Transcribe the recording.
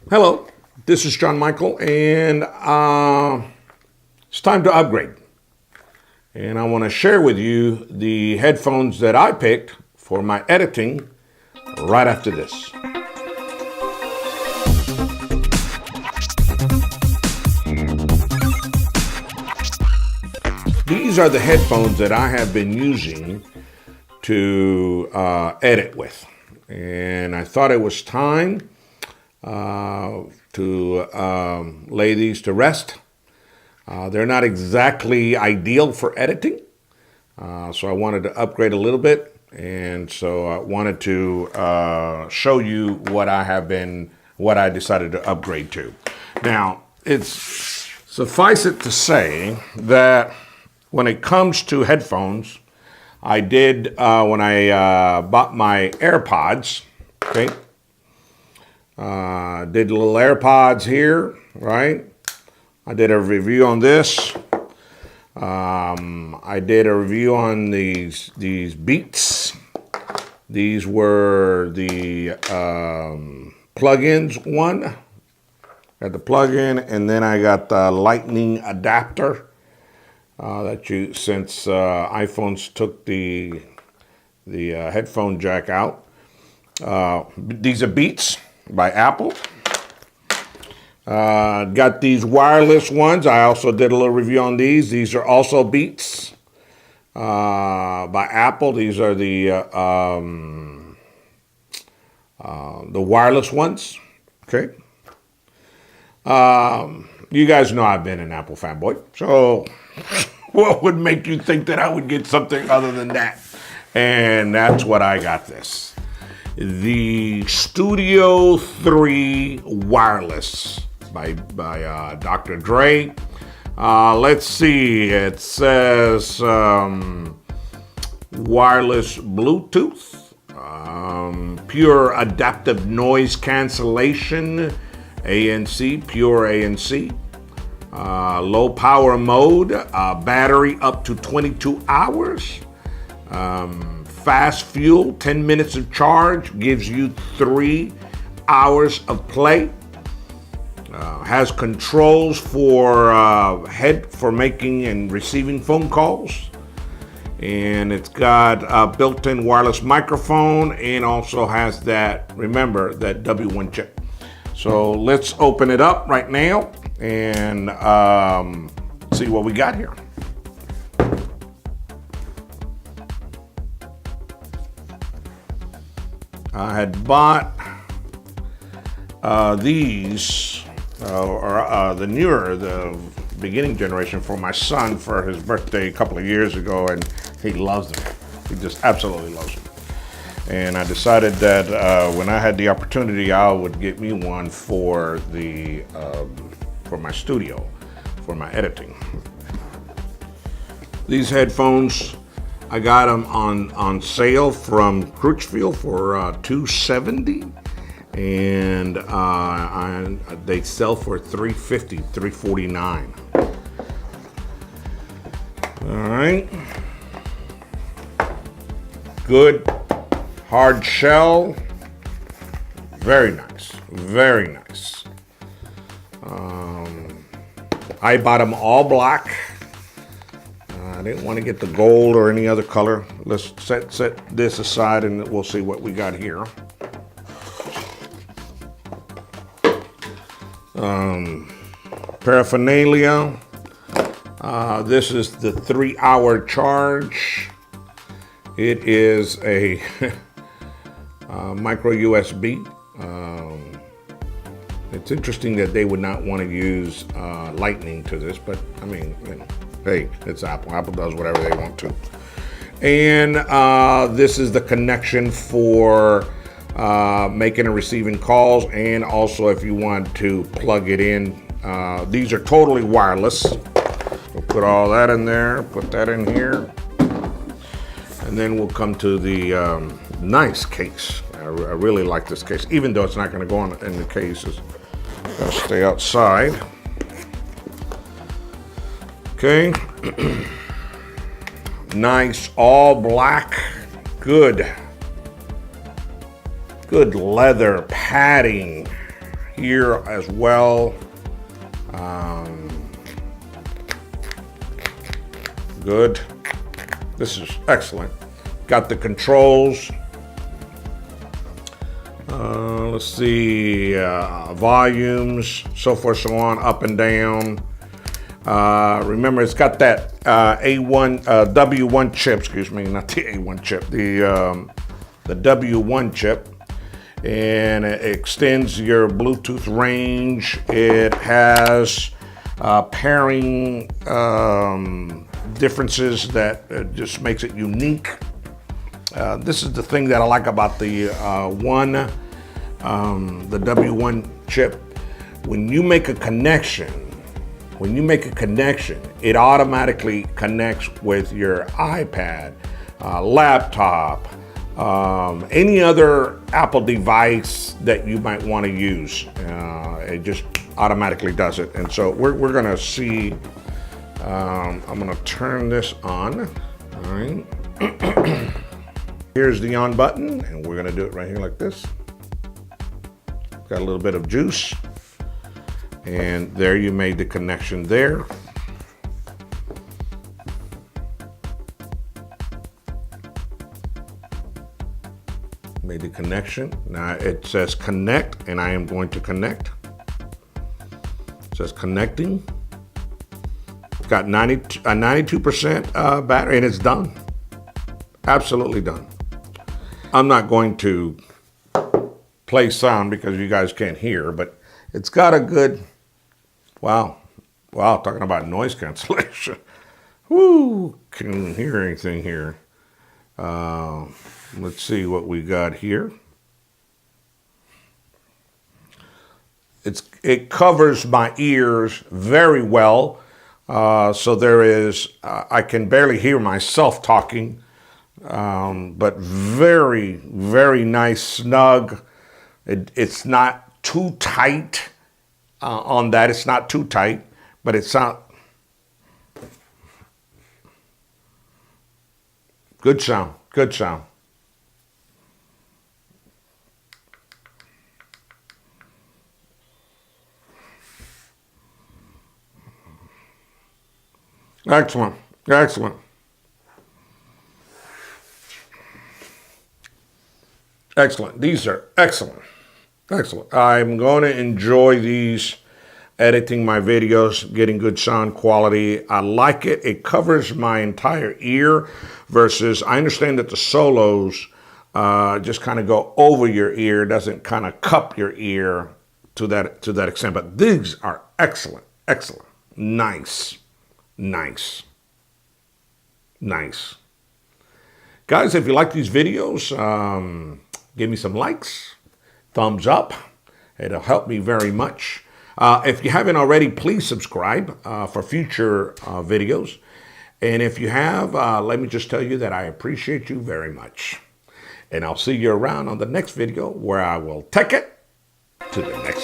Hello, this is John Michael, and it's time to upgrade. And I want to share with you the headphones that I picked for my editing right after this. These are the headphones that I have been using to edit with. And I thought it was time to lay these to rest. They're not exactly ideal for editing, so I wanted to upgrade a little bit, and so I wanted to show you what I decided to upgrade to. Now, it's suffice it to say that when it comes to headphones, I did when I bought my AirPods, okay. Did little AirPods here, right? I did a review on this. I did a review on these Beats. These were the plugins one. Got the plug-in, and then I got the lightning adapter since iPhones took the headphone jack out. These are Beats by Apple. Got these wireless ones. I also did a little review on these. These are also Beats by Apple. These are the wireless ones. Okay. You guys know I've been an Apple fanboy, so what would make you think that I would get something other than that? And that's what I got this. The Studio3 Wireless by Dr. Dre. Let's see, it says wireless Bluetooth, pure adaptive noise cancellation, ANC, pure ANC, low power mode, battery up to 22 hours, fast fuel, 10 minutes of charge, gives you 3 hours of play. Has controls for making and receiving phone calls. And it's got a built-in wireless microphone, and also has that, remember, that W1 chip. So let's open it up right now and see what we got here. I had bought these, the beginning generation for my son for his birthday a couple of years ago, and he loves them. He just absolutely loves them. And I decided that when I had the opportunity, I would get me one for my studio, for my editing. These headphones, I got them on sale from Crutchfield for $270, and they sell for $350, $349. All right, good hard shell, very nice, very nice. I bought them all black. I didn't want to get the gold or any other color. Let's set this aside and we'll see what we got here. Paraphernalia. This is the 3-hour charge. It is a micro USB. It's interesting that they would not want to use lightning to this, but I mean, you know, hey, it's Apple. Apple does whatever they want to. And this is the connection for making and receiving calls, and also if you want to plug it in. These are totally wireless. We'll put all that in there, put that in here. And then we'll come to the nice case. I really like this case, even though it's not going to go in the case. It's going to stay outside. Okay. Nice, all black, good leather padding here as well. Good. This is excellent. Got the controls. Let's see, volumes, so forth, so on, up and down. Remember, it's got that W1 chip. Excuse me, not the A1 chip. The W1 chip, and it extends your Bluetooth range. It has pairing differences that just makes it unique. This is the thing that I like about the W1 chip. When you make a connection, it automatically connects with your iPad, laptop, any other Apple device that you might want to use. It just automatically does it. And so we're gonna see, I'm gonna turn this on, all right. Here's the on button, and we're gonna do it right here like this. Got a little bit of juice, and there you made the connection there. Made the connection. Now it says connect, and I am going to connect. It says connecting. It's got 92% battery, and it's done. Absolutely done. I'm not going to play sound because you guys can't hear, but it's got a good, wow, talking about noise cancellation. Woo, can't hear anything here. Let's see what we got here. It covers my ears very well. So there is, I can barely hear myself talking, but very, very nice, snug. It's not too tight on that. It's not too tight, but it's not. Good sound, good sound. Excellent, excellent. Excellent, these are excellent, excellent. I'm going to enjoy these, editing my videos, getting good sound quality. I like it. It covers my entire ear versus, I understand that the solos just kind of go over your ear, doesn't kind of cup your ear to that extent, but these are excellent, excellent, nice. Nice. Nice. Guys, if you like these videos, give me some likes, thumbs up. It'll help me very much. If you haven't already, please subscribe for future videos. And if you have, let me just tell you that I appreciate you very much. And I'll see you around on the next video where I will take it to the next